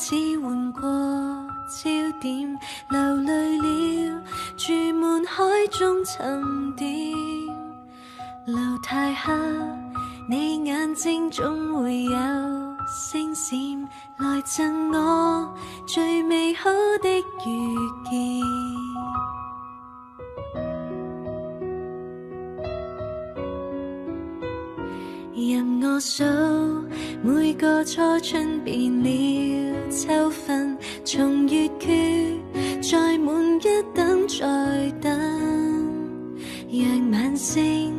似換過焦點，流淚了，住滿海中沉澱。路太黑，你眼睛總會有星閃，來贈我最美好的遇見。任我數每個初春變了秋分，從月缺再滿一等再等，讓晚星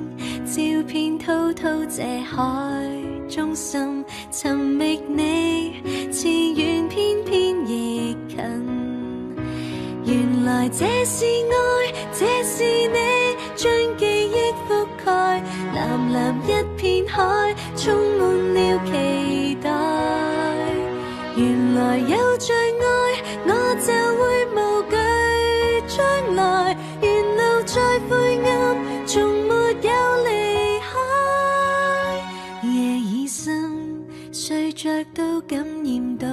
照遍滔滔這海中心，尋覓你似遠偏偏亦近。原來這是愛，這是你將記憶覆蓋，藍藍一片海充滿了期待。原來有最愛，我就會無懼將來，沿路再灰暗，從沒有離開。夜已深，睡着都感染到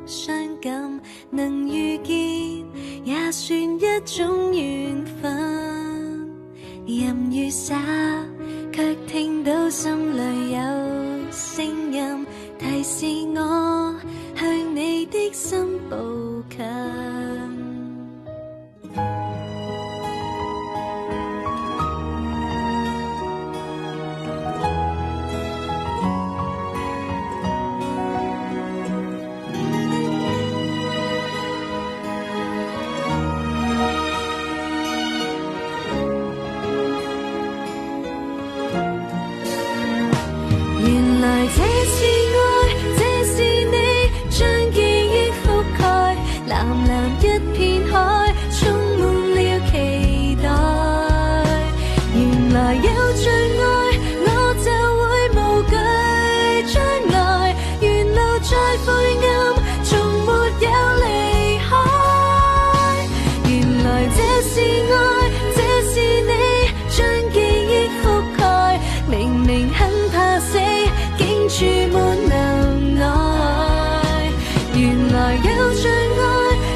傷感，能遇見也算一種緣分。任雨灑，卻聽到心裏有聲音，提示我向你的心步近。注滿能愛，原來有最愛，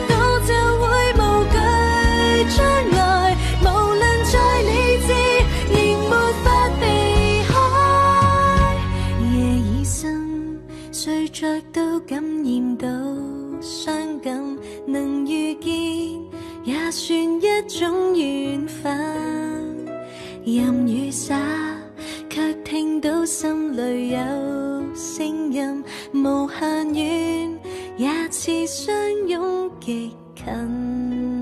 我就會無懼將來，無論再理智，亦沒法避開。夜已深，睡着都感染到傷感，能遇見也算一種緣分。任雨灑，卻聽到心裏有聲音，無限遠，也似相擁極近。